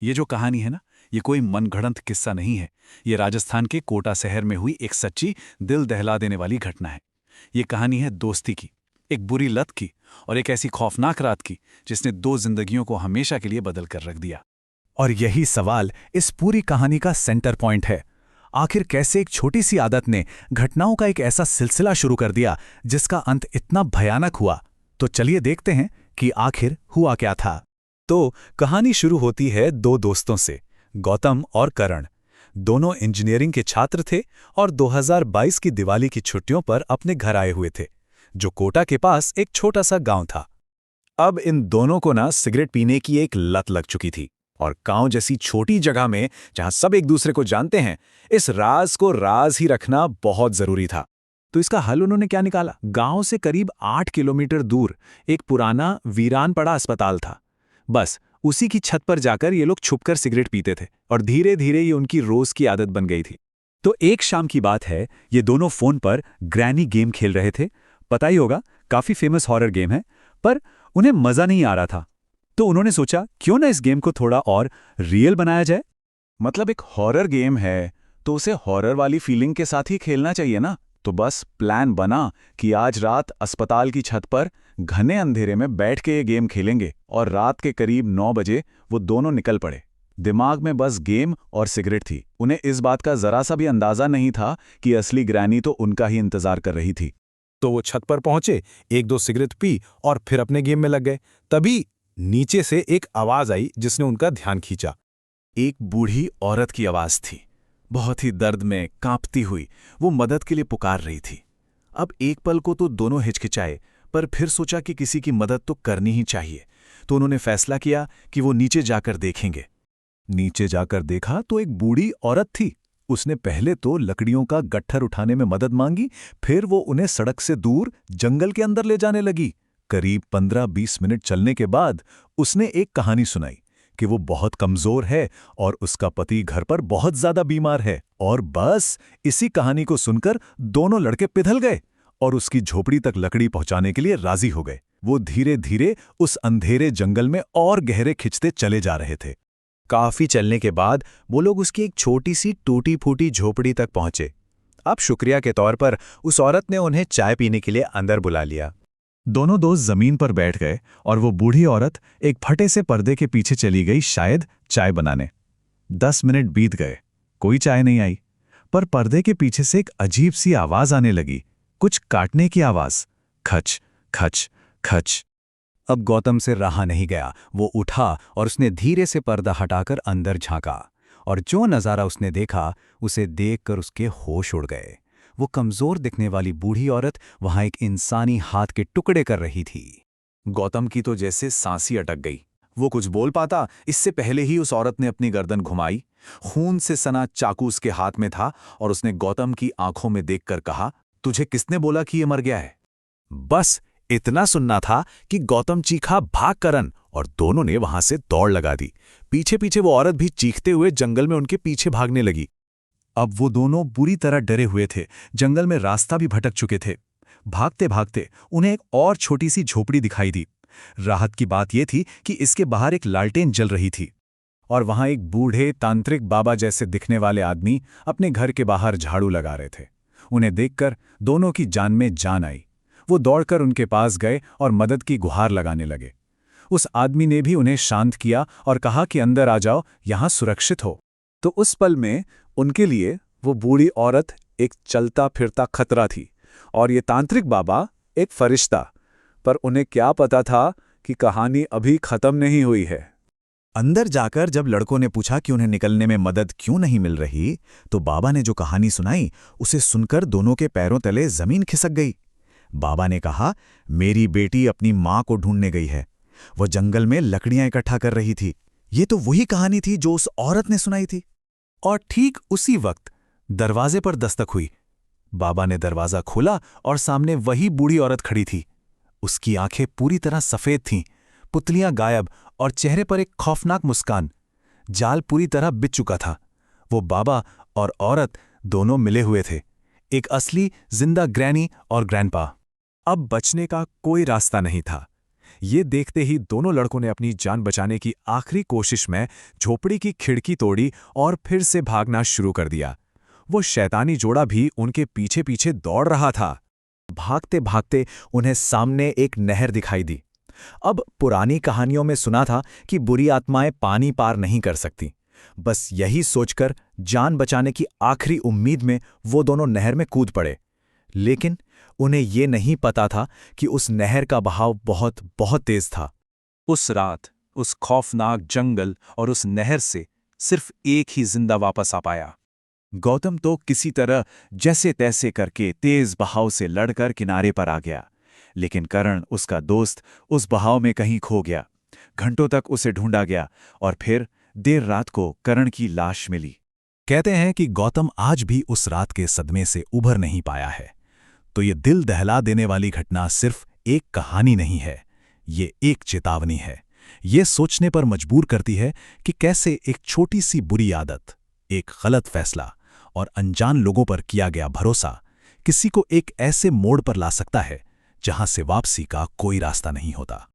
ये जो कहानी है ना, ये कोई मनगढ़ंत किस्सा नहीं है। ये राजस्थान के कोटा शहर में हुई एक सच्ची, दिल दहला देने वाली घटना है। ये कहानी है दोस्ती की, एक बुरी लत की और एक ऐसी खौफनाक रात की जिसने दो जिंदगियों को हमेशा के लिए बदल कर रख दिया। और यही सवाल इस पूरी कहानी का सेंटर पॉइंट है। आखिर कैसे एक छोटी सी आदत ने घटनाओं का एक ऐसा सिलसिला शुरू कर दिया जिसका अंत इतना भयानक हुआ। तो चलिए देखते हैं कि आखिर हुआ क्या था। तो कहानी शुरू होती है दो दोस्तों से, गौतम और करण। दोनों इंजीनियरिंग के छात्र थे और 2022 की दिवाली की छुट्टियों पर अपने घर आए हुए थे, जो कोटा के पास एक छोटा सा गांव था। अब इन दोनों को ना सिगरेट पीने की एक लत लग चुकी थी, और गांव जैसी छोटी जगह में जहां सब एक दूसरे को जानते हैं, इस राज को राज ही रखना बहुत जरूरी था। तो इसका हल उन्होंने क्या निकाला? गांव से करीब 8 किलोमीटर दूर एक पुराना वीरान पड़ा अस्पताल था। बस उसी की छत पर जाकर ये लोग छुपकर सिगरेट पीते थे और धीरे धीरे ये उनकी रोज की आदत बन गई थी। तो एक शाम की बात है, ये दोनों फोन पर ग्रैनी गेम खेल रहे थे। पता ही होगा, काफी फेमस हॉरर गेम है, पर उन्हें मजा नहीं आ रहा था। तो उन्होंने सोचा क्यों ना इस गेम को थोड़ा और रियल बनाया जाए। मतलब एक हॉरर गेम है तो उसे हॉरर वाली फीलिंग के साथ ही खेलना चाहिए ना। तो बस प्लान बना कि आज रात अस्पताल की छत पर घने अंधेरे में बैठ के ये गेम खेलेंगे। और रात के करीब 9 बजे वो दोनों निकल पड़े। दिमाग में बस गेम और सिगरेट थी। उन्हें इस बात का जरा सा भी अंदाजा नहीं था कि असली ग्रैनी तो उनका ही इंतजार कर रही थी। तो वो छत पर पहुंचे, एक दो सिगरेट पी और फिर अपने गेम में लग गए। तभी नीचे से एक आवाज आई जिसने उनका ध्यान खींचा। एक बूढ़ी औरत की आवाज थी। बहुत ही दर्द में कांपती हुई वो मदद के लिए पुकार रही थी। अब एक पल को तो दोनों हिचकिचाए, पर फिर सोचा कि किसी की मदद तो करनी ही चाहिए। तो उन्होंने फैसला किया कि वो नीचे जाकर देखेंगे। नीचे जाकर देखा तो एक बूढ़ी औरत थी। उसने पहले तो लकड़ियों का गट्ठर उठाने में मदद मांगी, फिर वो उन्हें सड़क से दूर जंगल के अंदर ले जाने लगी। करीब 15-20 मिनट चलने के बाद उसने एक कहानी सुनाई कि वो बहुत कमजोर है और उसका पति घर पर बहुत ज्यादा बीमार है। और बस इसी कहानी को सुनकर दोनों लड़के पिघल गए और उसकी झोपड़ी तक लकड़ी पहुंचाने के लिए राजी हो गए। वो धीरे धीरे उस अंधेरे जंगल में और गहरे खिंचते चले जा रहे थे। काफी चलने के बाद वो लोग उसकी एक छोटी सी टूटी फूटी झोपड़ी तक पहुंचे। अब शुक्रिया के तौर पर उस औरत ने उन्हें चाय पीने के लिए अंदर बुला लिया। दोनों दोस्त जमीन पर बैठ गए और वो बूढ़ी औरत एक फटे से पर्दे के पीछे चली गई, शायद चाय बनाने। 10 मिनट बीत गए, कोई चाय नहीं आई। पर पर्दे के पीछे से एक अजीब सी आवाज आने लगी, कुछ काटने की आवाज। खच खच खच। अब गौतम से रहा नहीं गया। वो उठा और उसने धीरे से पर्दा हटाकर अंदर झांका, और जो नज़ारा उसने देखा उसे देखकर उसके होश उड़ गए। वो कमजोर दिखने वाली बूढ़ी औरत वहां एक इंसानी हाथ के टुकड़े कर रही थी। गौतम की तो जैसे सांसी अटक गई। वो कुछ बोल पाता इससे पहले ही उस औरत ने अपनी गर्दन घुमाई। खून से सना चाकू उसके हाथ में था और उसने गौतम की आंखों में देखकर कहा, तुझे किसने बोला कि ये मर गया है? बस इतना सुनना था कि गौतम चीखा, भाग करन, और दोनों ने वहां से दौड़ लगा दी। पीछे पीछे वो औरत भी चीखते हुए जंगल में उनके पीछे भागने लगी। अब वो दोनों बुरी तरह डरे हुए थे, जंगल में रास्ता भी भटक चुके थे। भागते भागते उन्हें एक और छोटी सी झोपड़ी दिखाई दी। राहत की बात यह थी कि इसके बाहर एक लालटेन जल रही थी, और वहां एक बूढ़े तांत्रिक बाबा जैसे दिखने वाले आदमी अपने घर के बाहर झाड़ू लगा रहे थे। उन्हें देखकर दोनों की जान में जान आई। वो दौड़कर उनके पास गए और मदद की गुहार लगाने लगे। उस आदमी ने भी उन्हें शांत किया और कहा कि अंदर आ जाओ, यहां सुरक्षित हो। तो उस पल में उनके लिए वो बूढ़ी औरत एक चलता फिरता खतरा थी और ये तांत्रिक बाबा एक फरिश्ता। पर उन्हें क्या पता था कि कहानी अभी खत्म नहीं हुई है। अंदर जाकर जब लड़कों ने पूछा कि उन्हें निकलने में मदद क्यों नहीं मिल रही, तो बाबा ने जो कहानी सुनाई उसे सुनकर दोनों के पैरों तले जमीन खिसक गई। बाबा ने कहा, मेरी बेटी अपनी मां को ढूंढने गई है। वो जंगल में लकड़ियां इकट्ठा कर रही थी। ये तो वही कहानी थी जो उस औरत ने सुनाई थी। और ठीक उसी वक्त दरवाजे पर दस्तक हुई। बाबा ने दरवाजा खोला और सामने वही बूढ़ी औरत खड़ी थी। उसकी आंखें पूरी तरह सफेद थीं, पुतलियां गायब और चेहरे पर एक खौफनाक मुस्कान। जाल पूरी तरह बिछ चुका था। वो बाबा और औरत दोनों मिले हुए थे, एक असली जिंदा ग्रैनी और ग्रैंडपा। अब बचने का कोई रास्ता नहीं था। ये देखते ही दोनों लड़कों ने अपनी जान बचाने की आखिरी कोशिश में झोपड़ी की खिड़की तोड़ी और फिर से भागना शुरू कर दिया। वो शैतानी जोड़ा भी उनके पीछे पीछे दौड़ रहा था। भागते भागते उन्हें सामने एक नहर दिखाई दी। अब पुरानी कहानियों में सुना था कि बुरी आत्माएं पानी पार नहीं कर सकती। बस यही सोचकर जान बचाने की आखिरी उम्मीद में वो दोनों नहर में कूद पड़े। लेकिन उन्हें ये नहीं पता था कि उस नहर का बहाव बहुत बहुत तेज था। उस रात उस खौफनाक जंगल और उस नहर से सिर्फ एक ही जिंदा वापस आ पाया। गौतम तो किसी तरह जैसे तैसे करके तेज बहाव से लड़कर किनारे पर आ गया, लेकिन करण, उसका दोस्त, उस बहाव में कहीं खो गया। घंटों तक उसे ढूंढा गया और फिर देर रात को करण की लाश मिली। कहते हैं कि गौतम आज भी उस रात के सदमे से उभर नहीं पाया है। तो ये दिल दहला देने वाली घटना सिर्फ एक कहानी नहीं है, ये एक चेतावनी है। ये सोचने पर मजबूर करती है कि कैसे एक छोटी सी बुरी आदत, एक गलत फैसला और अनजान लोगों पर किया गया भरोसा किसी को एक ऐसे मोड़ पर ला सकता है जहां से वापसी का कोई रास्ता नहीं होता।